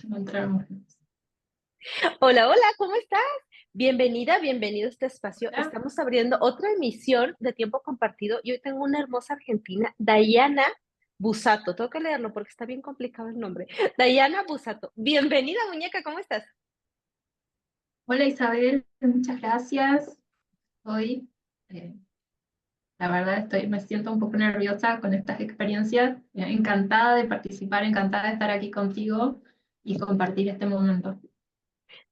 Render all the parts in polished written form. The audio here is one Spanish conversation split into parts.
Ya me entraron. Hola, hola, ¿cómo estás? Bienvenida, bienvenido a este espacio. Hola. Estamos abriendo otra emisión de Tiempo Compartido y hoy tengo una hermosa argentina, Dayana Busato. Tengo que leerlo porque está bien complicado el nombre. Dayana Busato. Bienvenida, muñeca, ¿cómo estás? Hola Isabel, muchas gracias. Hoy, eh, la verdad, me siento un poco nerviosa con estas experiencias. Encantada de participar, encantada de estar aquí contigo y compartir este momento.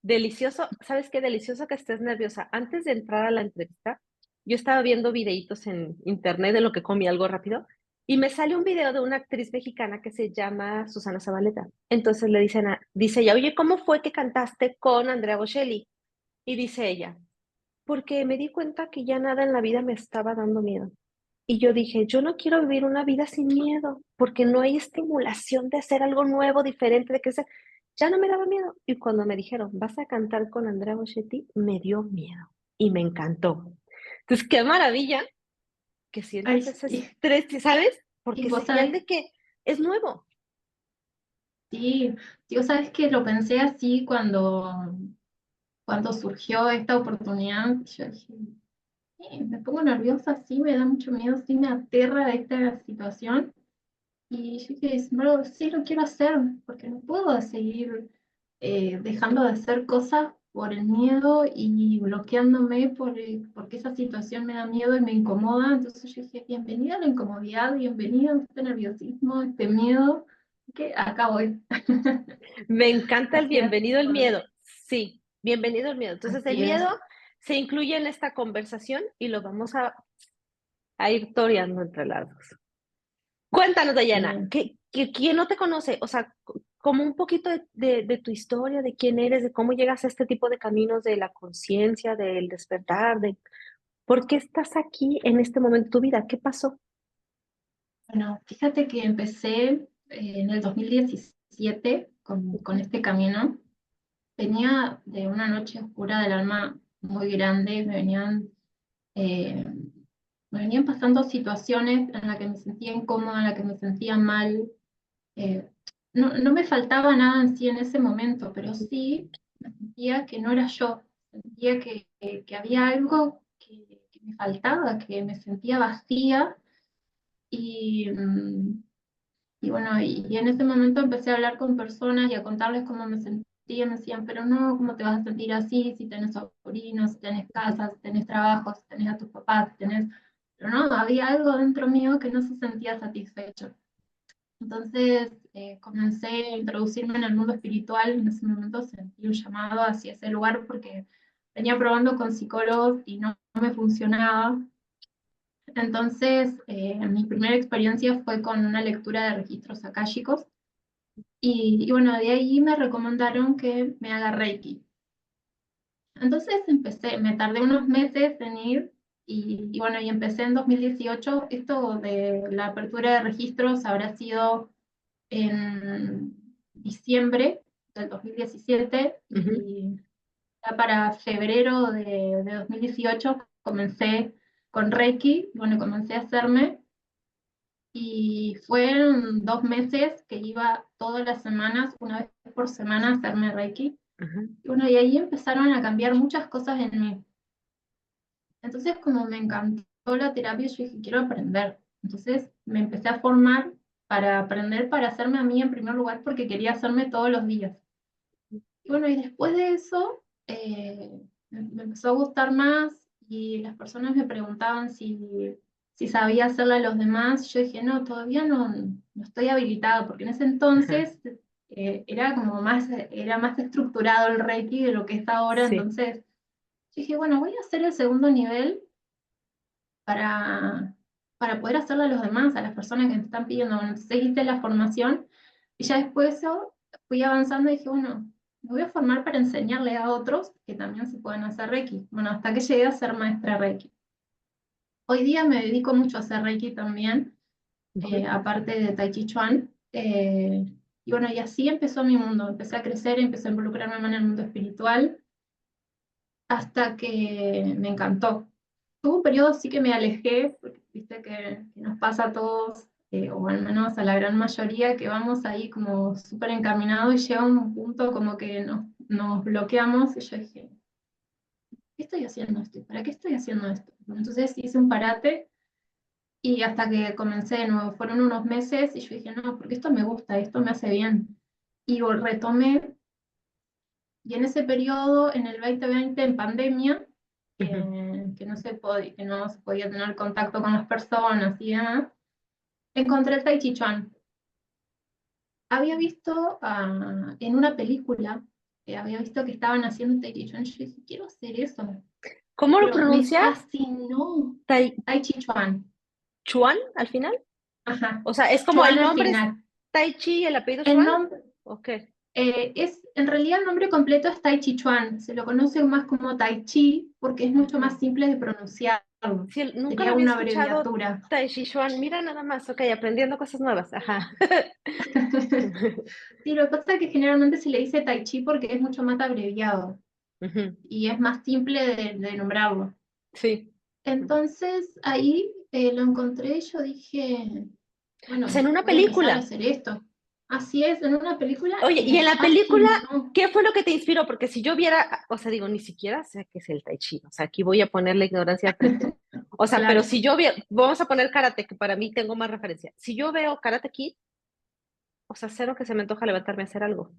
Delicioso, ¿sabes qué? Delicioso que estés nerviosa. Antes de entrar a la entrevista, yo estaba viendo videitos en internet de lo que comí algo rápido y me sale un video de una actriz mexicana que se llama Susana Zabaleta. Entonces le dicen dice ella, oye, ¿cómo fue que cantaste con Andrea Bocelli? Y dice ella, porque me di cuenta que ya nada en la vida me estaba dando miedo. Y yo dije, yo no quiero vivir una vida sin miedo, porque no hay estimulación de hacer algo nuevo, diferente, de crecer. Ya no me daba miedo. Y cuando me dijeron, vas a cantar con Andrea Bocelli, me dio miedo y me encantó. Entonces, qué maravilla que Ay, sientas ese sí, estrés, ¿sabes? y Porque es vos señal sabés, de que es nuevo. sí, vos sabés que lo pensé así cuando surgió esta oportunidad. Yo dije, me pongo nerviosa, sí, me da mucho miedo, sí, me aterra esta situación. Y yo dije, "Bro, sí lo quiero hacer, porque no puedo seguir dejando de hacer cosas por el miedo y bloqueándome porque esa situación me da miedo y me incomoda". Entonces yo dije, bienvenida a la incomodidad, bienvenido a este nerviosismo, a este miedo, que acá voy. Me encanta el Así bienvenido al fue. miedo. Sí, bienvenido al miedo. Entonces, el Así miedo es. se incluye en esta conversación y lo vamos a ir toreando entre las dos. Cuéntanos, Dayana, Sí. ¿quién no te conoce? O sea, como un poquito de tu historia, de quién eres, de cómo llegas a este tipo de caminos de la conciencia, del despertar, de por qué estás aquí en este momento de tu vida, ¿qué pasó? Bueno, fíjate que empecé en el 2017 con Ujú. este camino. Venía de una noche oscura del alma muy grande, eh, me venían pasando situaciones en las que me sentía incómoda, en las que me sentía mal. eh, no me faltaba nada en sí en ese momento, pero sí me sentía que no era yo, sentía que había algo que me faltaba, que me sentía vacía y, y bueno, y en ese momento empecé a hablar con personas y a contarles cómo me sentía. Me decían, pero no, ¿cómo te vas a sentir así si tenés sobrinos, si tenés casas, si tenés trabajo, si tenés a tus papás, si tenés... Pero no, había algo dentro mío que no se sentía satisfecho. Entonces comencé a introducirme en el mundo espiritual. En ese momento sentí un llamado hacia ese lugar porque venía probando con psicólogos y no me funcionaba. Entonces, mi primera experiencia fue con una lectura de registros akáshicos y bueno, de ahí me recomendaron que me haga Reiki. Entonces empecé, me tardé unos meses en ir y bueno, y empecé en 2018. Esto de la apertura de registros habrá sido en diciembre del 2017 Ujú. y ya para febrero de 2018 comencé con Reiki. Bueno, comencé a hacerme. Y fueron 2 meses que iba todas las semanas, una vez por semana, a hacerme Reiki. Ajá. Y bueno, y ahí empezaron a cambiar muchas cosas en mí. Entonces, como me encantó la terapia, yo dije, quiero aprender. Entonces, me empecé a formar para aprender, para hacerme a mí en primer lugar, porque quería hacerme todos los días. Y bueno, y después de eso, me empezó a gustar más y las personas me preguntaban si sabía hacerle a los demás. Yo dije, no, todavía no estoy habilitada, porque en ese Ajá. entonces era como era más estructurado el Reiki de lo que está ahora. Sí. Entonces yo dije, bueno, voy a hacer el segundo nivel para, para poder hacerle a los demás, a las personas que me están pidiendo. Bueno, entonces hice la formación y ya después de eso fui avanzando y dije, bueno, me voy a formar para enseñarle a otros que también se pueden hacer Reiki. Bueno, hasta que llegué a ser maestra Reiki. Hoy día me dedico mucho a hacer Reiki también, Ujú. aparte de Tai Chi Chuan. Y bueno, y así empezó mi mundo. Empecé a crecer, empecé a involucrarme más en el mundo espiritual, hasta que me encantó. Tuve un periodo sí que me alejé, porque viste que nos pasa a todos, o al menos a la gran mayoría, que vamos ahí como súper encaminados y llega un punto como que nos bloqueamos. Y yo dije, ¿qué estoy haciendo esto? ¿Para qué estoy haciendo esto? Entonces hice un parate y hasta que comencé de nuevo, fueron unos meses y yo dije, no, porque esto me gusta, esto me hace bien. Y retomé, y en ese periodo, en el 2020, en pandemia, Ujú. que no se podía tener contacto con las personas y demás, encontré el Tai Chi Chuan. Había visto en una película, había visto que estaban haciendo Tai Chi Chuan, yo dije, quiero hacer eso, ¿Cómo lo pero me pronuncias? fascinó Tai Tai Chi Chuan. Chuan al final. Ajá, O sea, es como Chuan el al nombre es final. Tai Chi y el apellido El Chuan. nombre, Ok. en realidad el nombre completo es Tai Chi Chuan, se lo conoce más como Tai Chi porque es mucho más Ah. simple de pronunciarlo, Sí, nunca lo sería había una escuchado. abreviatura. Tai Chi Chuan. Mira nada más. Ok, aprendiendo cosas nuevas. Ajá. Sí, lo que pasa es que generalmente se le dice Tai Chi porque es mucho más abreviado Ujú. y es más simple de nombrarlo. Sí. Entonces ahí lo encontré y yo dije, O sea, bueno, en una voy a empezar a película. hacer esto. Así es, en una película Oye, y y me en la película, fascinó. ¿qué fue lo que te inspiró? Porque si yo viera, o sea, digo, ni siquiera sé qué es el Tai Chi. O sea, aquí voy a poner la ignorancia de frente. O sea, pero Claro, si yo veo, vamos a poner karate, que para mí tengo más referencia. Si yo veo Karate Kid, o sea, cero que se me antoja levantarme a hacer algo.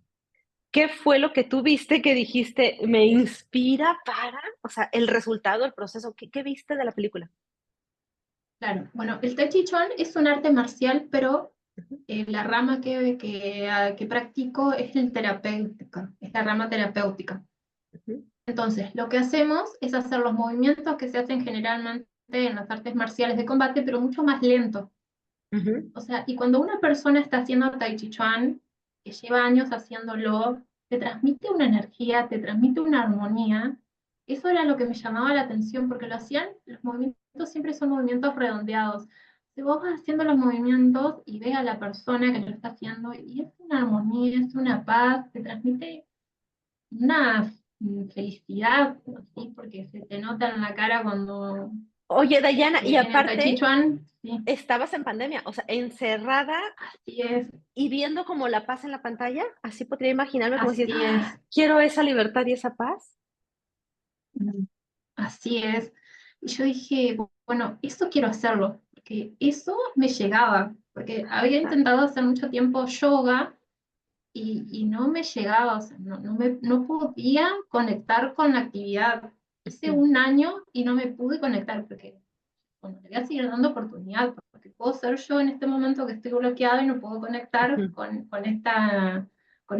¿Qué fue lo que tú viste que dijiste, me inspira para, o sea, el resultado, el proceso? ¿Qué viste de la película? claro. Bueno, el Tai Chi Chuan es un arte marcial, pero Ujú, la rama que practico es el terapéutica, es la rama terapéutica. ujú, Entonces, lo que hacemos es hacer los movimientos que se hacen generalmente en las artes marciales de combate, pero mucho más lento. ujú, O sea, y cuando una persona está haciendo Tai Chi Chuan, que lleva años haciéndolo, te transmite una energía, te transmite una armonía. Eso era lo que me llamaba la atención, porque lo hacían, los movimientos siempre son movimientos redondeados. Si vos vas haciendo los movimientos y ves a la persona que lo está haciendo, y es una armonía, es una paz, te transmite una felicidad, así, porque se te nota en la cara cuando oye, Dayana, y en el Tai Chi aparte, Chuan, sí, estabas en pandemia, o sea, encerrada así es, y viendo como la paz en la pantalla, así podría imaginarme como decir, así es. "Ah, quiero esa libertad y esa paz". Mm, así es. Y yo dije, bueno, eso quiero hacerlo, porque eso me llegaba, porque había Ajá. intentado hacer mucho tiempo yoga y no me llegaba, o sea, no podía conectar con la actividad. Hice Ujú, un año y no me pude conectar, porque bueno, le voy a seguir dando oportunidad, porque puedo ser yo en este momento que estoy bloqueada y no puedo conectar ujú. con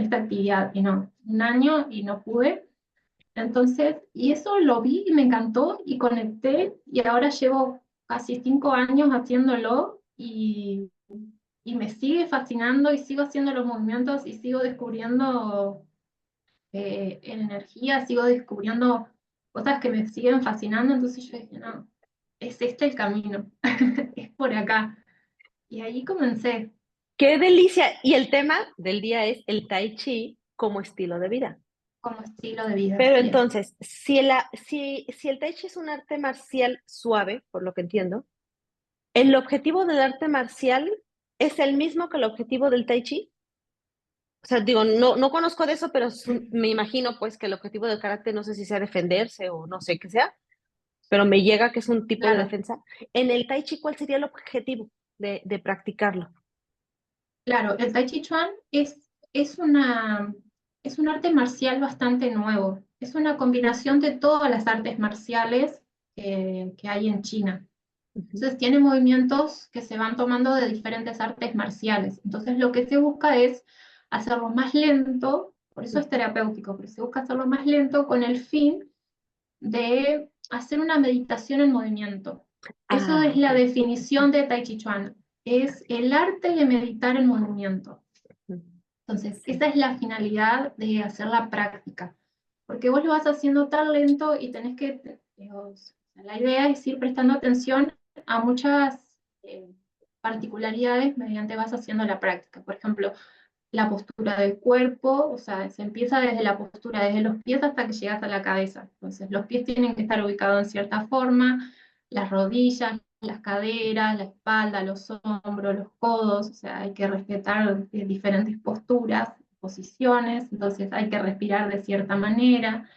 esta actividad. Y no, un año y no pude. Entonces, y eso lo vi y me encantó y conecté y ahora llevo casi 5 años haciéndolo y me sigue fascinando y sigo haciendo los movimientos y sigo descubriendo energía, sigo descubriendo cosas que me siguen fascinando. Entonces yo dije, no, es este el camino, es por acá. Y ahí comencé Qué delicia. Y el tema del día es el Tai Chi como estilo de vida. como estilo de vida, Pero así es. entonces, si el Tai Chi es un arte marcial suave, por lo que entiendo, ¿el objetivo del arte marcial es el mismo que el objetivo del Tai Chi? O sea, digo, no conozco de eso, pero me imagino pues que el objetivo del karate no sé si sea defenderse o no sé qué sea, pero me llega que es un tipo de Claro, defensa. En el Tai Chi, ¿cuál sería el objetivo de practicarlo? claro, el Tai Chi Chuan es una, es un arte marcial bastante nuevo. Es una combinación de todas las artes marciales que hay en China. Ujú, Entonces tiene movimientos que se van tomando de diferentes artes marciales. Entonces lo que se busca es hacerlo más lento, por eso es ujú. terapéutico, pero se busca hacerlo más lento con el fin de hacer una meditación en movimiento. Eso Ah, es ok. la definición de Tai Chi Chuan. Es el arte de meditar en movimiento. Ujú. Entonces, Sí. esa es la finalidad de hacer la práctica, porque vos lo vas haciendo tan lento y tenés que, la idea es ir prestando atención a muchas particularidades mediante vas haciendo la práctica. Por ejemplo, la postura del cuerpo, o sea, se empieza desde la postura, desde los pies hasta que llegas a la cabeza. Entonces, los pies tienen que estar ubicados en cierta forma, las rodillas, las caderas, la espalda, los hombros, los codos, o sea, hay que respetar diferentes posturas, posiciones, entonces hay que respirar de cierta manera,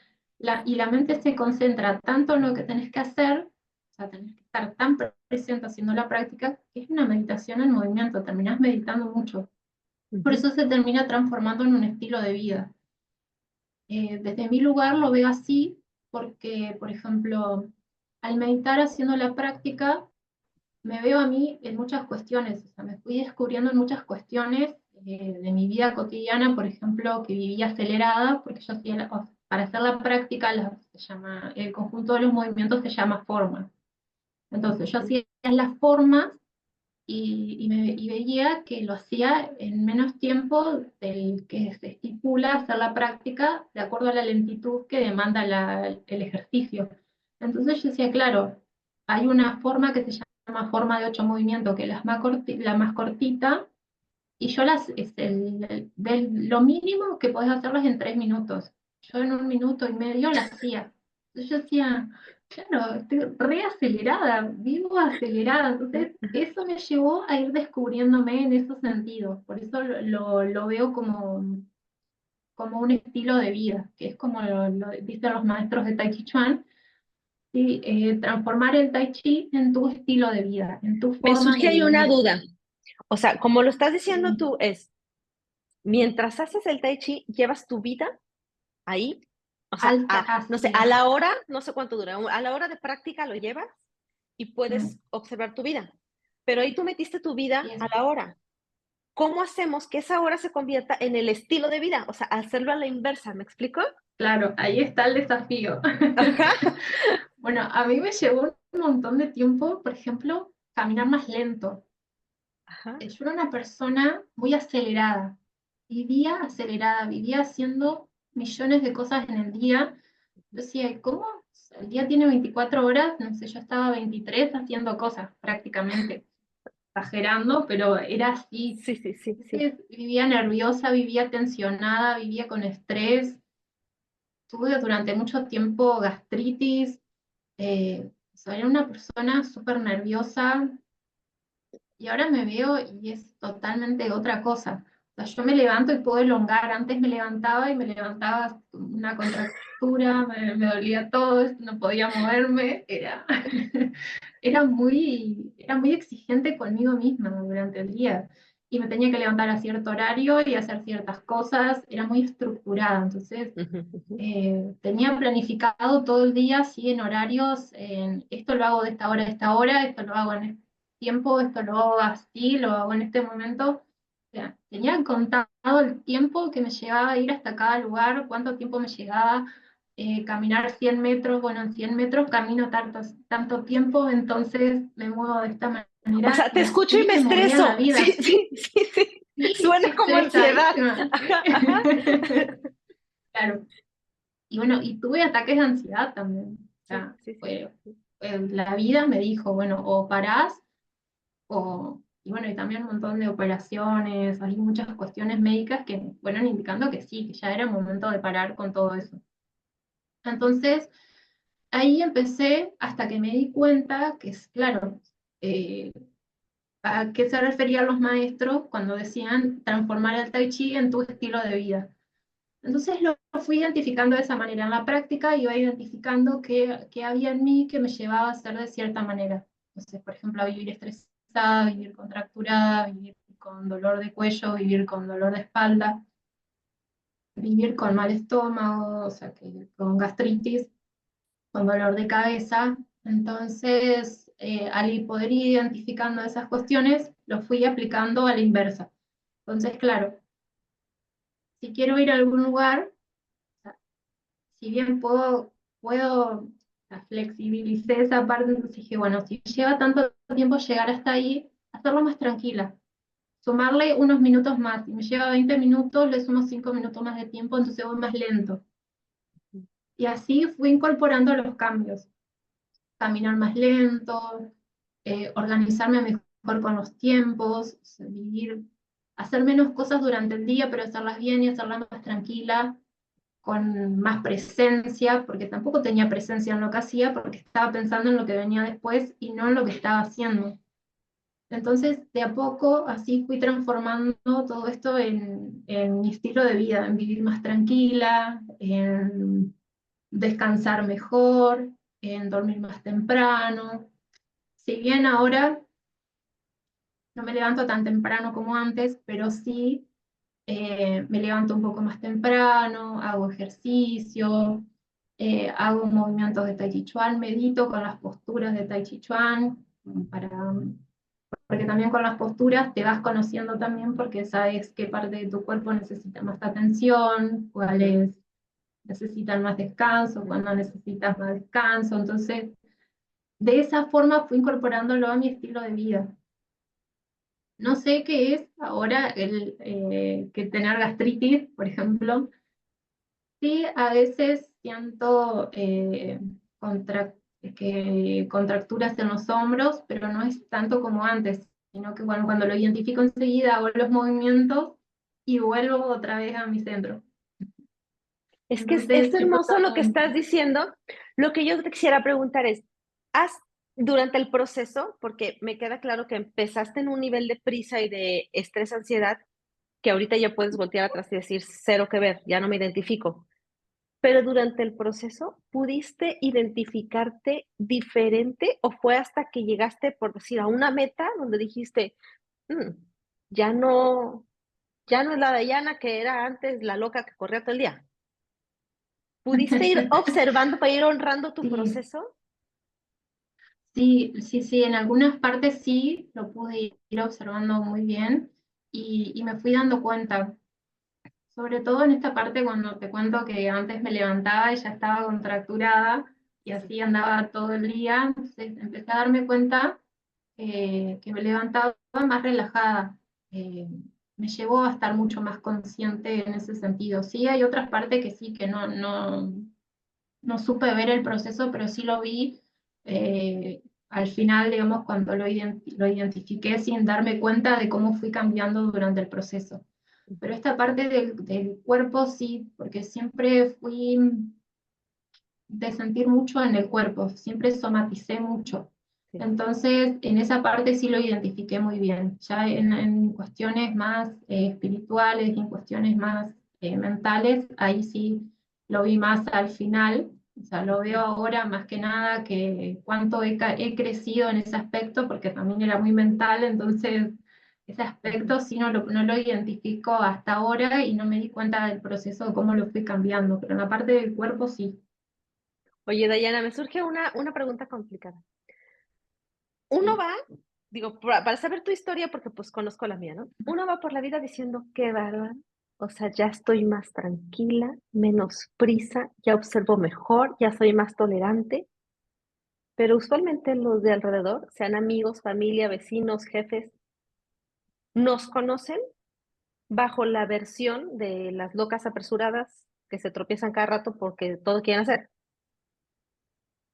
y la mente se concentra tanto en lo que tenés que hacer, o sea, tenés que estar tan presente haciendo la práctica, que es una meditación en movimiento, terminás meditando mucho. Por Ujú. eso se termina transformando en un estilo de vida. Desde mi lugar lo veo así, porque, por ejemplo, al meditar haciendo la práctica, me veo a mí en muchas cuestiones, o sea, me fui descubriendo en muchas cuestiones de mi vida cotidiana, por ejemplo, que vivía acelerada, porque yo hacía para hacer la práctica, se llama, el conjunto de los movimientos se llama forma. Entonces, yo Ujú. hacía las formas y veía que lo hacía en menos tiempo del que se estipula hacer la práctica de acuerdo a la lentitud que demanda el ejercicio. Entonces yo decía, claro, hay una forma que se llama forma de 8 movimientos, que es la más cortita, y yo lo mínimo que podés hacerlas en 3 minutos. Yo en 1 minuto y medio la hacía. Entonces yo decía, claro, estoy re acelerada, vivo acelerada. Entonces eso me llevó a ir descubriéndome en esos sentidos. Por eso lo veo como un estilo de vida, que es como lo dicen los maestros de Tai Chi Chuan, ¿sí? Transformar el Tai Chi en tu estilo de vida, en tu Me forma surge de ahí una vivir. duda. O sea, como lo estás diciendo Sí, tú, es, mientras haces el Tai Chi, llevas tu vida ahí, o sea, alta, no sé, así a es. la hora, no sé cuánto dura, a la hora de práctica lo llevas y Mm, puedes observar tu vida. Pero ahí tú metiste tu así vida es. a la hora. ¿Cómo hacemos que esa hora se convierta en el estilo de vida? O sea, hacerlo a la inversa, ¿me explico? Claro, ahí está el desafío. Ajá, Bueno, a mí me llevó un montón de tiempo, por ejemplo, caminar más lento. ajá. Yo era una persona muy acelerada, vivía haciendo millones de cosas en el día. Yo decía, ¿cómo? El día tiene 24 horas, no sé, yo estaba 23 haciendo cosas prácticamente, exagerando, pero era así. Sí, sí, sí, sí. Entonces, vivía nerviosa, vivía tensionada, vivía con estrés. Tuve durante mucho tiempo gastritis, soy una persona súper nerviosa y ahora me veo y es totalmente otra cosa. O sea, yo me levanto y puedo elongar. Antes me levantaba y me levantaba con una contractura, me dolía todo, no podía moverme. Era muy exigente conmigo misma durante el día. Y me tenía que levantar a cierto horario y hacer ciertas cosas. Era muy estructurada. Entonces, Ujú, ujú, tenía planificado todo el día, sí, en horarios, esto lo hago de esta hora a esta hora, esto lo hago en este tiempo, esto lo hago así, lo hago en este momento. O sea, tenía contado el tiempo que me llevaba a ir hasta cada lugar, cuánto tiempo me llegaba, caminar 100 metros, bueno, en 100 metros camino tanto tiempo, entonces me muevo de esta o manera sea, te y escucho y así me me movía en la estreso. Sí, vida. sí, sí, sí. Sí, Suena como ansiedad. estresadísima, sí. Ajá, ajá. Claro. Y bueno, y tuve ataques de ansiedad también. O Sí, sea, sí, sí. Sí. la vida me dijo, bueno, o parás, y bueno, y también un montón de operaciones, hay muchas cuestiones médicas que fueron indicando que sí, que ya era momento de parar con todo eso. Entonces, ahí empecé hasta que me di cuenta que es claro, eh, a qué se referían los maestros cuando decían transformar el tai chi en tu estilo de vida. Entonces lo fui identificando de esa manera. En la práctica iba identificando qué había en mí que me llevaba a ser de cierta manera. Entonces, por ejemplo, a vivir estresada, vivir contracturada, vivir con dolor de cuello, vivir con dolor de espalda, vivir con mal estómago, o sea, con gastritis, con dolor de cabeza. Entonces, al poder ir identificando esas cuestiones, lo fui aplicando a la inversa. Entonces, claro, si quiero ir a algún lugar, si bien puedo, la flexibilicé esa parte, entonces dije, bueno, si lleva tanto tiempo llegar hasta ahí, hacerlo más tranquila, sumarle unos minutos más, si me lleva 20 minutos, le sumo 5 minutos más de tiempo, entonces voy más lento. Y así fui incorporando los cambios, caminar más lento, organizarme mejor con los tiempos, hacer menos cosas durante el día, pero hacerlas bien y hacerlas más tranquila, con más presencia, porque tampoco tenía presencia en lo que hacía, porque estaba pensando en lo que venía después y no en lo que estaba haciendo. Entonces, de a poco, así fui transformando todo esto en mi estilo de vida, en vivir más tranquila, en descansar mejor, en dormir más temprano. Si bien ahora no me levanto tan temprano como antes, pero sí me levanto un poco más temprano, hago ejercicio, hago movimientos de Tai Chi Chuan, medito con las posturas de Tai Chi Chuan, para, porque también con las posturas te vas conociendo también porque sabes qué parte de tu cuerpo necesita más atención, cuáles necesitan más descanso, cuándo necesitas más descanso. Entonces, de esa forma fui incorporándolo a mi estilo de vida. No sé qué es ahora que tener gastritis, por ejemplo. Sí, a veces siento contracturas en los hombros, pero no es tanto como antes, sino que bueno, cuando lo identifico enseguida hago los movimientos y vuelvo otra vez a mi centro. Es que es Entonces, hermoso lo que estás diciendo. Lo que yo te quisiera preguntar es, ¿has durante el proceso, porque me queda claro que empezaste en un nivel de prisa y de estrés, ansiedad, que ahorita ya puedes voltear atrás y decir, cero que ver, ya no me identifico. Pero durante el proceso, ¿pudiste identificarte diferente o fue hasta que llegaste, por decir, a una meta donde dijiste, "Mm, ya no, ya no es la Dayana que era antes la loca que corría todo el día"? ¿Pudiste ir observando para ir honrando tu sí, proceso? sí, sí, sí, en algunas partes sí lo pude ir observando muy bien y me fui dando cuenta. Sobre todo en esta parte cuando te cuento que antes me levantaba y ya estaba contracturada y Sí. así andaba todo el día, entonces empecé a darme cuenta que me levantaba más relajada. Eh, Me llevó a estar mucho más consciente en ese sentido. Sí, hay otras partes que sí, que no supe ver el proceso, pero sí lo vi al final, digamos, cuando lo identifiqué sin darme cuenta de cómo fui cambiando durante el proceso. Pero esta parte del cuerpo sí, porque siempre fui de sentir mucho en el cuerpo, siempre somaticé mucho. Sí. Entonces, en esa parte sí lo identifiqué muy bien. Ya en cuestiones más espirituales y en cuestiones más mentales, ahí sí lo vi más al final. O sea, lo veo ahora más que nada que cuánto he crecido en ese aspecto, porque también era muy mental, entonces ese aspecto sí no lo identifico hasta ahora y no me di cuenta del proceso de cómo lo fui cambiando, pero en la parte del cuerpo sí. Oye, Dayana, me surge una pregunta complicada. Uno Sí. va, digo, para saber tu historia, porque pues conozco la mía, ¿no? Uno va por la vida diciendo, qué bárbaro, o sea, ya estoy más tranquila, menos prisa, ya observo mejor, ya soy más tolerante, pero usualmente los de alrededor, sean amigos, familia, vecinos, jefes, nos conocen bajo la versión de las locas apresuradas que se tropiezan cada rato porque todo quieren hacer.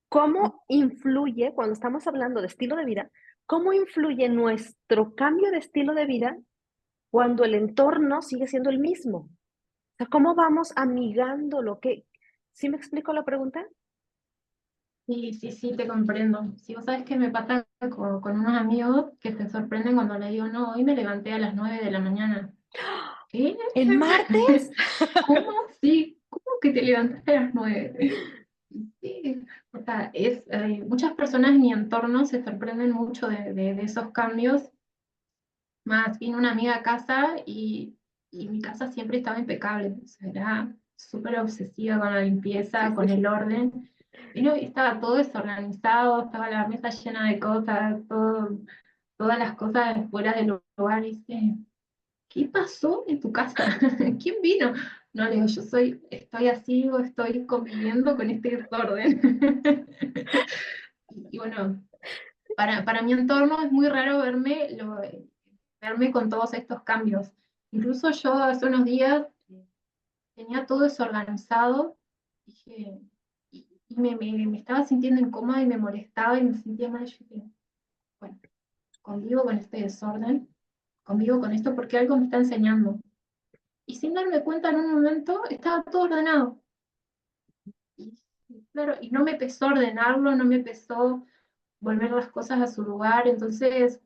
¿Cómo influye, cuando estamos hablando de estilo de vida, cómo influye nuestro cambio de estilo de vida cuando el entorno sigue siendo el mismo? O sea, ¿cómo vamos amigando lo que... ¿Sí me explico la pregunta? Sí, sí, sí, te comprendo. Si vos sabes que me pasa con unos amigos que se sorprenden cuando les digo, no, hoy me levanté a las 9 de la mañana. ¿Qué? ¿El martes? ¿Cómo? Sí, ¿cómo que te levantaste a las 9? Sí, o sea, muchas personas en mi entorno se sorprenden mucho de esos cambios. Más vino una amiga a casa y mi casa siempre estaba impecable. O sea, era súper obsesiva con la Sí, limpieza, con sí. el orden. Vino y estaba todo desorganizado, estaba la mesa llena de cosas, todas las cosas fuera del lugar. Y dice, ¿qué pasó en tu casa? ¿Quién vino? No, le digo, estoy así o estoy conviviendo con este desorden. Y bueno, para mi entorno es muy raro verme con todos estos cambios. Incluso yo hace unos días tenía todo desorganizado, dije, y me estaba sintiendo incómoda y me molestaba y me sentía mal. Yo dije, bueno, convivo con este desorden, convivo con esto porque algo me está enseñando. y sin darme cuenta en un momento estaba todo ordenado. Y, claro, y no me pesó ordenarlo, no me pesó volver las cosas a su lugar, entonces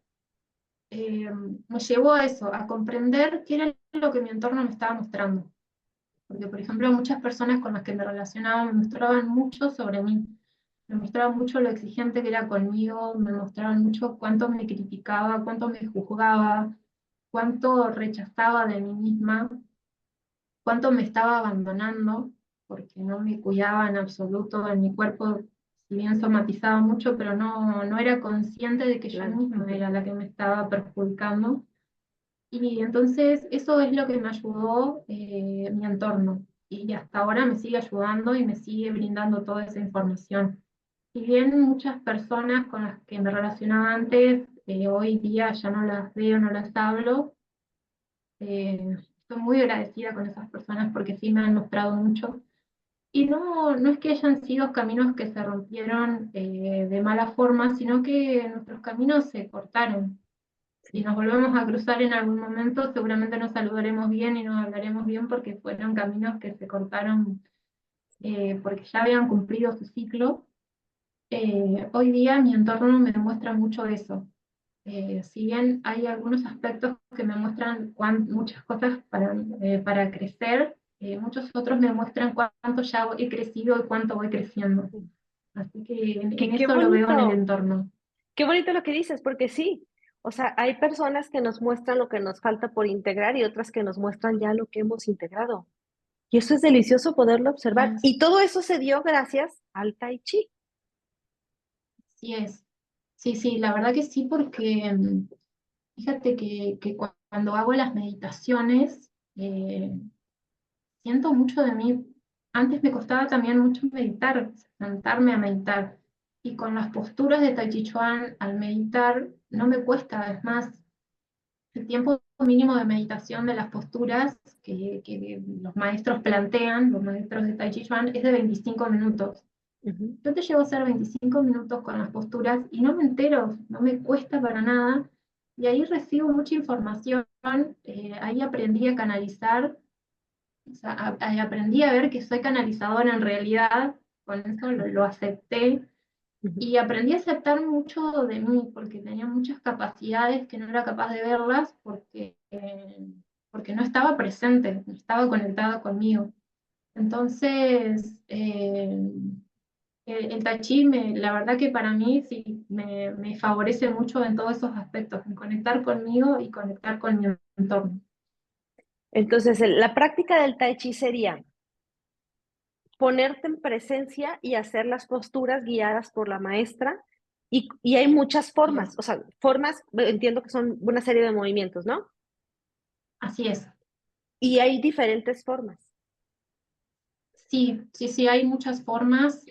me llevó a eso, a comprender qué era lo que mi entorno me estaba mostrando. Porque, por ejemplo, muchas personas con las que me relacionaba me mostraban mucho sobre mí, me mostraban mucho lo exigente que era conmigo, me mostraban mucho cuánto me criticaba, cuánto me juzgaba, cuánto rechazaba de mí misma, cuánto me estaba abandonando, porque no me cuidaba en absoluto en mi cuerpo, si bien somatizaba mucho, pero no era consciente de que yo Claro. misma era la que me estaba perjudicando. Y entonces eso es lo que me ayudó mi entorno. Y hasta ahora me sigue ayudando y me sigue brindando toda esa información. Si bien muchas personas con las que me relacionaba antes, hoy día ya no las veo, no las hablo, estoy muy agradecida con esas personas porque sí me han mostrado mucho. Y no es que hayan sido caminos que se rompieron de mala forma, sino que nuestros caminos se cortaron. Si Sí. nos volvemos a cruzar en algún momento, seguramente nos saludaremos bien y nos hablaremos bien porque fueron caminos que se cortaron porque ya habían cumplido su ciclo. Hoy día mi entorno me muestra mucho eso. Si bien hay algunos aspectos que me muestran muchas cosas para crecer, muchos otros me muestran cuánto ya he crecido y cuánto voy creciendo. Así que en Qué eso lo veo en el bonito, entorno. qué bonito lo que dices, porque sí, o sea, hay personas que nos muestran lo que nos falta por integrar y otras que nos muestran ya lo que hemos integrado. Y eso es delicioso poderlo observar. Es- Y todo eso se dio gracias al Tai Chi. Sí es. Sí, sí, la verdad que sí, porque fíjate que cuando hago las meditaciones, siento mucho de mí. Antes me costaba también mucho meditar, sentarme a meditar. Y con las posturas de Tai Chi Chuan, al meditar, no me cuesta. Es más, el tiempo mínimo de meditación de las posturas que los maestros plantean, los maestros de Tai Chi Chuan, es de 25 minutos. Ujú. Yo te llevo a hacer 25 minutos con las posturas y no me entero, no me cuesta para nada. Y ahí recibo mucha información, ahí aprendí a canalizar, o sea, ahí aprendí a ver que soy canalizadora en realidad, con eso lo acepté. Ujú. Y aprendí a aceptar mucho de mí, porque tenía muchas capacidades que no era capaz de verlas porque no estaba presente, no estaba conectada conmigo. Entonces, el Tai Chi, la verdad que para mí sí me favorece mucho en todos esos aspectos, en conectar conmigo y conectar con mi entorno. Entonces, la práctica del Tai Chi sería ponerte en presencia y hacer las posturas guiadas por la maestra. Y hay muchas Y formas, es, o sea, formas, entiendo que son una serie de movimientos, ¿no? así es. Y hay diferentes formas. Sí, sí, sí, hay muchas formas.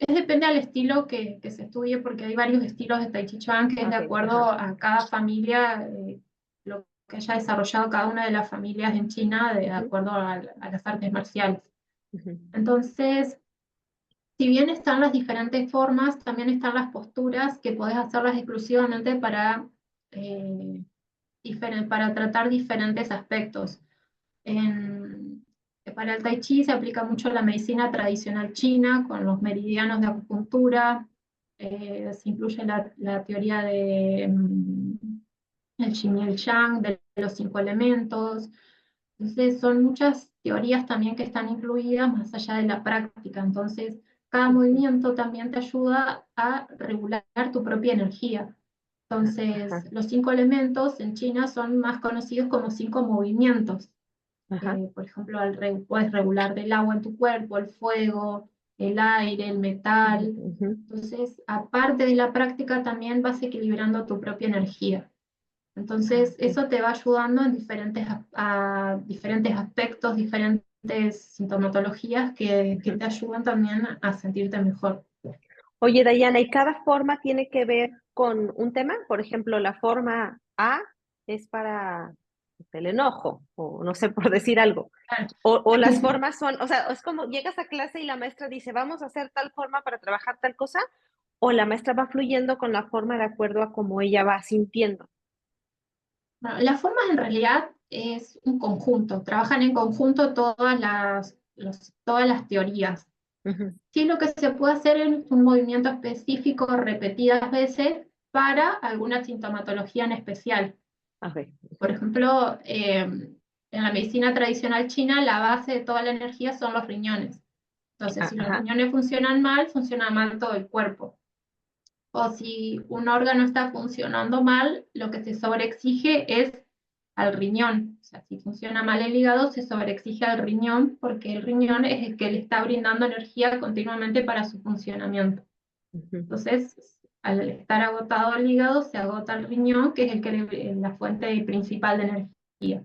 Depende del estilo que se estudie, porque hay varios estilos de Tai Chi Chuan que es de Ok, acuerdo ajá. a cada familia, lo que haya desarrollado cada una de las familias en China, de Ujú, acuerdo a las artes marciales. ujú, Entonces, si bien están las diferentes formas, también están las posturas que podés hacerlas exclusivamente eh, para tratar diferentes aspectos. En- para el Tai Chi se aplica mucho la medicina tradicional china con los meridianos de acupuntura, se incluye la teoría de el yin y el yang, de los 5 elementos. Entonces son muchas teorías también que están incluidas más allá de la práctica. Entonces cada ujú, movimiento también te ayuda a regular tu propia energía. Entonces, ajá, los 5 elementos en China son más conocidos como 5 movimientos. ajá, Por ejemplo, puedes regular del agua en tu cuerpo, el fuego, el aire, el metal. ujú, Entonces, aparte de la práctica, también vas equilibrando tu propia energía. ah, Entonces, ok. eso te va ayudando en diferentes aspectos, diferentes sintomatologías que Ujú. te ayudan también a sentirte mejor. Oye, Dayana, ¿y cada forma tiene que ver con un tema? Por ejemplo, la forma A es para el enojo, o no sé, por decir algo. O las formas son, o sea, es como llegas a clase y la maestra dice, vamos a hacer tal forma para trabajar tal cosa, o la maestra va fluyendo con la forma de acuerdo a cómo ella va sintiendo. Bueno, las formas en realidad es un conjunto, trabajan en conjunto todas las teorías. Ujú. Sí, lo que se puede hacer es un movimiento específico repetidas veces para alguna sintomatología en especial. Ok. Por ejemplo, en la medicina tradicional china, la base de toda la energía son los riñones. Entonces, si los Ajá. riñones funcionan mal, funciona mal todo el cuerpo. O si un órgano está funcionando mal, lo que se sobreexige es al riñón. O sea, si funciona mal el hígado, se sobreexige al riñón porque el riñón es el que le está brindando energía continuamente para su funcionamiento. Ujú. Entonces, al estar agotado el hígado, se agota el riñón, que es la fuente principal de energía.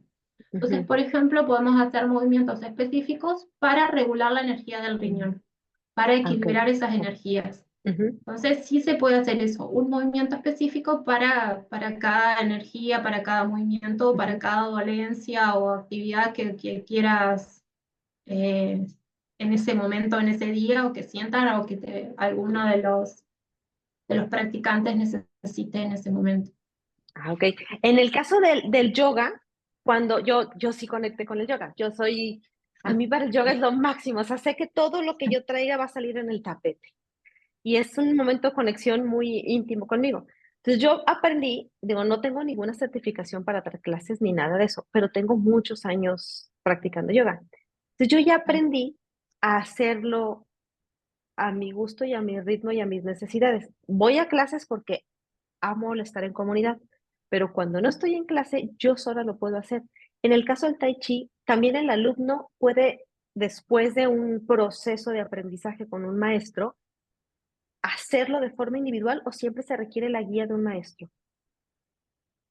Entonces, Ujú. por ejemplo, podemos hacer movimientos específicos para regular la energía del Mm. riñón, para Ok. equilibrar esas energías. Ujú. Entonces, sí se puede hacer eso, un movimiento específico para cada energía, para cada movimiento, para Ujú. cada dolencia o actividad que quieras eh, en ese momento, en ese día, o que sientan o que alguno de los practicantes necesite en ese momento. Ah, ok. En el caso del yoga, cuando yo sí conecté con el yoga, a mí para el yoga es lo máximo, o sea, sé que todo lo que yo traiga va a salir en el tapete y es un momento de conexión muy íntimo conmigo. Entonces yo aprendí, digo, no tengo ninguna certificación para dar clases ni nada de eso, pero tengo muchos años practicando yoga. Entonces yo ya aprendí a hacerlo a mi gusto y a mi ritmo y a mis necesidades. Voy a clases porque amo el estar en comunidad, pero cuando no estoy en clase, yo sola lo puedo hacer. En el caso del Tai Chi, también el alumno puede, después de un proceso de aprendizaje con un maestro, hacerlo de forma individual o siempre se requiere la guía de un maestro.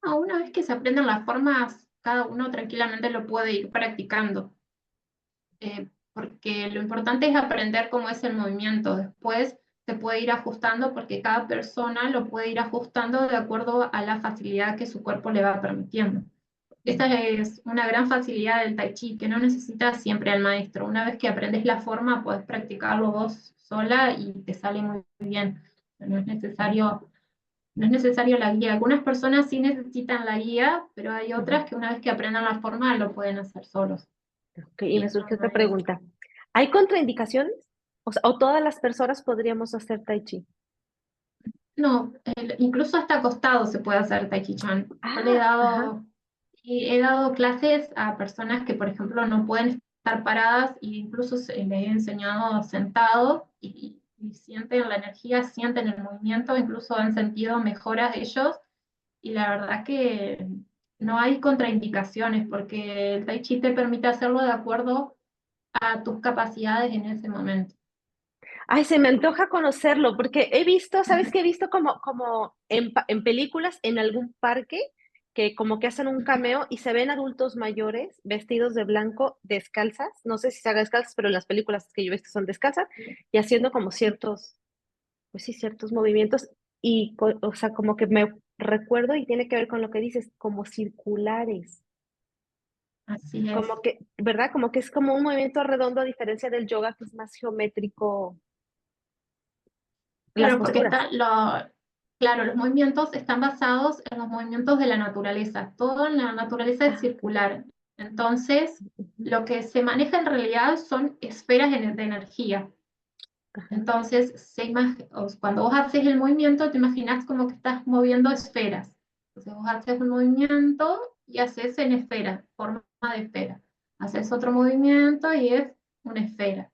Una vez que se aprenden las formas, cada uno tranquilamente lo puede ir practicando, porque lo importante es aprender cómo es el movimiento. Después se puede ir ajustando porque cada persona lo puede ir ajustando de acuerdo a la facilidad que su cuerpo le va permitiendo. Esta es una gran facilidad del Tai Chi, que no necesitas siempre al maestro. Una vez que aprendes la forma, puedes practicarlo vos sola y te sale muy bien. No es necesario, no es necesario la guía. Algunas personas sí necesitan la guía, pero hay Ujú. otras que una vez que aprendan la forma lo pueden hacer solos. Ok, y Y me eso surge no otra es... pregunta. ¿Hay contraindicaciones? O sea, ¿o todas las personas podríamos hacer Tai Chi? No, incluso hasta acostado se puede hacer Tai Chi Chuan. Yo le Ah, ajá. he dado clases a personas que, por ejemplo, no pueden estar paradas e incluso les he enseñado sentados y sienten la energía, sienten el movimiento, incluso han sentido mejoras ellos y la verdad que no hay contraindicaciones porque el Tai Chi te permite hacerlo de acuerdo a tus capacidades en ese momento. Ay, se me antoja conocerlo, porque he visto, ¿sabes qué? He visto como en películas, en algún parque, que como que hacen un cameo y se ven adultos mayores vestidos de blanco, descalzas, no sé si se haga descalzas, pero en las películas que yo he visto son descalzas, y haciendo como ciertos, pues sí, ciertos movimientos, y, o sea, como que me recuerdo y tiene que ver con lo que dices, como circulares, Así es. como que, ¿verdad? Como que es como un movimiento redondo a diferencia del yoga, que es más geométrico, las Claro, porque posturas. claro, los movimientos están basados en los movimientos de la naturaleza. Todo en la naturaleza es Ah, circular. Entonces, ujú, lo que se maneja en realidad son esferas de energía. ajá. Entonces, cuando vos haces el movimiento, te imaginas como que estás moviendo esferas. Entonces, vos haces un movimiento y haces en esfera, forma de esfera. Haces otro movimiento y es una esfera.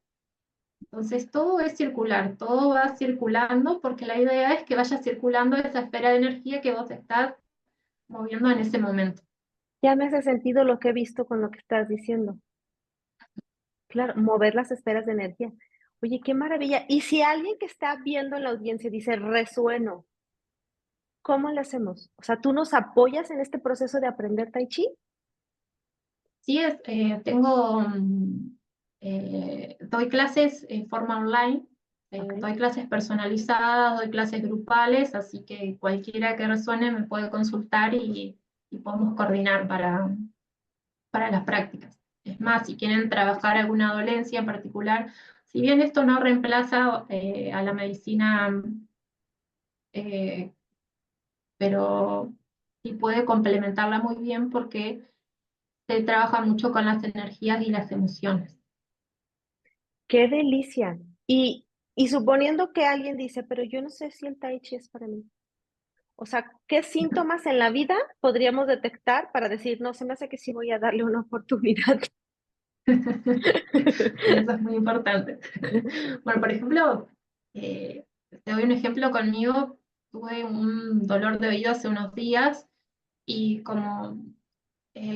Entonces todo es circular, todo va circulando porque la idea es que vaya circulando esa esfera de energía que vos estás moviendo en ese momento. Ya me hace sentido lo que he visto con lo que estás diciendo. Claro, mover las esferas de energía. Oye, qué maravilla. Y si alguien que está viendo en la audiencia dice resueno, ¿cómo le hacemos? O sea, ¿tú nos apoyas en este proceso de aprender Tai Chi? Sí, doy clases en forma online, Ok. doy clases personalizadas, doy clases grupales, así que cualquiera que resuene me puede consultar y podemos coordinar para las prácticas. Es más, si quieren trabajar alguna dolencia en particular, si bien esto no reemplaza a la medicina, eh, pero sí puede complementarla muy bien porque se trabaja mucho con las energías y las emociones. Qué delicia. Y suponiendo que alguien dice, pero yo no sé si el tai chi es para mí. O sea, ¿qué síntomas en la vida podríamos detectar para decir, no, se me hace que sí voy a darle una oportunidad? Sí, eso es muy importante. Bueno, por ejemplo, te doy un ejemplo conmigo. Tuve un dolor de oído hace unos días y como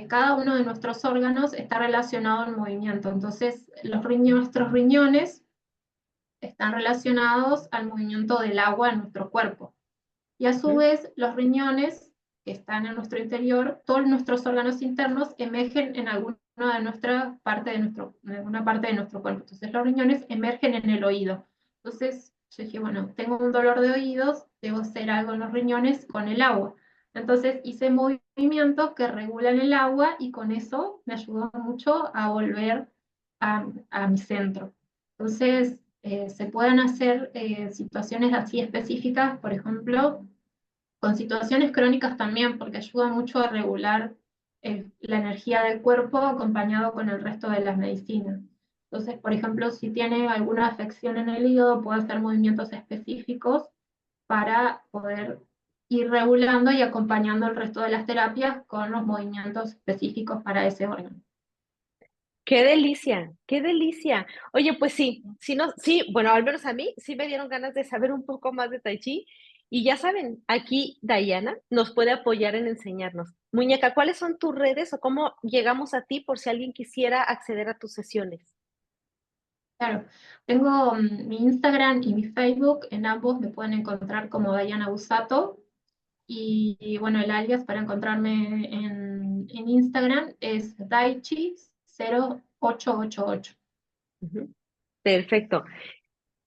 cada uno de nuestros órganos está relacionado al movimiento, entonces nuestros riñones están relacionados al movimiento del agua en nuestro cuerpo. Y a su Ujú. vez, los riñones que están en nuestro interior, todos nuestros órganos internos emergen en alguna de nuestra parte de en alguna parte de nuestro cuerpo. Entonces, los riñones emergen en el oído. Entonces, yo dije, bueno, tengo un dolor de oídos, debo hacer algo en los riñones con el agua. Entonces, hice movimientos que regulan el agua y con eso me ayudó mucho a volver a mi centro. Entonces, se pueden hacer situaciones así específicas, por ejemplo, con situaciones crónicas también, porque ayuda mucho a regular la energía del cuerpo acompañado con el resto de las medicinas. Entonces, por ejemplo, si tiene alguna afección en el hígado, puede hacer movimientos específicos para poder ir regulando y acompañando el resto de las terapias con los movimientos específicos para ese órgano. Qué delicia, qué delicia. Oye, pues sí, sí, no, sí, bueno, al menos a mí sí me dieron ganas de saber un poco más de Tai Chi. Y ya saben, aquí Diana nos puede apoyar en enseñarnos. Muñeca, ¿cuáles son tus redes o cómo llegamos a ti por si alguien quisiera acceder a tus sesiones? Claro, tengo mi Instagram y mi Facebook, en ambos me pueden encontrar como Diana Busato. Y bueno, el alias para encontrarme en Instagram es Daichi0888. Ujú. Perfecto.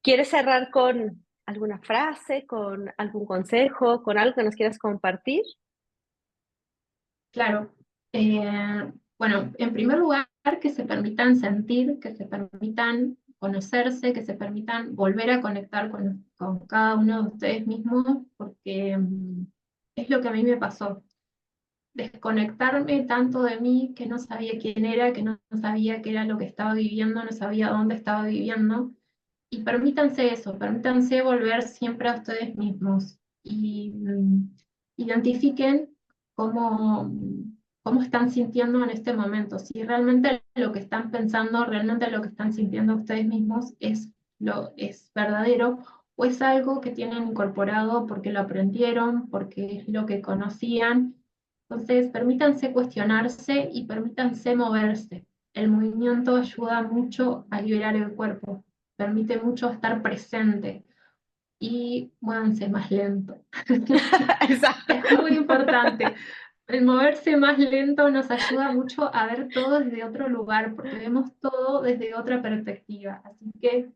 ¿Quieres cerrar con alguna frase, con algún consejo, con algo que nos quieras compartir? Claro. Bueno, en primer lugar, que se permitan sentir, que se permitan conocerse, que se permitan volver a conectar con cada uno de ustedes mismos, porque es lo que a mí me pasó. Desconectarme tanto de mí que no sabía quién era, que no sabía qué era lo que estaba viviendo, no sabía dónde estaba viviendo. Y permítanse eso, permítanse volver siempre a ustedes mismos y identifiquen cómo, cómo están sintiendo en este momento. Si realmente lo que están pensando, realmente lo que están sintiendo ustedes mismos es verdadero o es algo que tienen incorporado porque lo aprendieron, porque es lo que conocían. Entonces, permítanse cuestionarse y permítanse moverse. El movimiento ayuda mucho a liberar el cuerpo, permite mucho estar presente y muévanse más lento. Exacto. Es muy importante. El moverse más lento nos ayuda mucho a ver todo desde otro lugar, porque vemos todo desde otra perspectiva. Así que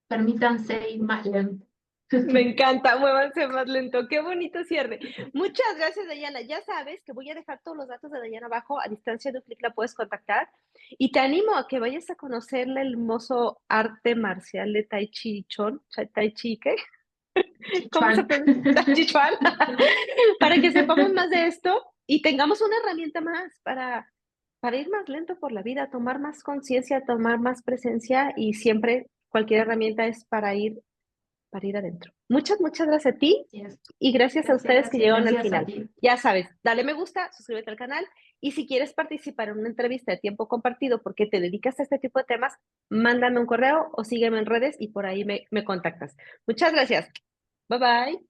permítanse ir más lento. Me encanta, muévanse más lento. Qué bonito cierre. Muchas gracias, Dayana. Ya sabes que voy a dejar todos los datos de Dayana abajo. A distancia de un clic la puedes contactar. Y te animo a que vayas a conocer el hermoso arte marcial de Tai Chi Chuan. Tai Chi, ¿qué? ¿Cómo se Chichuan. pronuncia? Tai Chi Chuan. Para que sepamos más de esto y tengamos una herramienta más para ir más lento por la vida, tomar más conciencia, tomar más presencia y siempre cualquier herramienta es para ir adentro. Muchas, muchas gracias a ti Yes. y gracias a ustedes que Gracias, llegaron al gracias a final. ti. Ya sabes, dale me gusta, suscríbete al canal y si quieres participar en una entrevista de tiempo compartido porque te dedicas a este tipo de temas, mándame un correo o sígueme en redes y por ahí me contactas. Muchas gracias. Bye bye.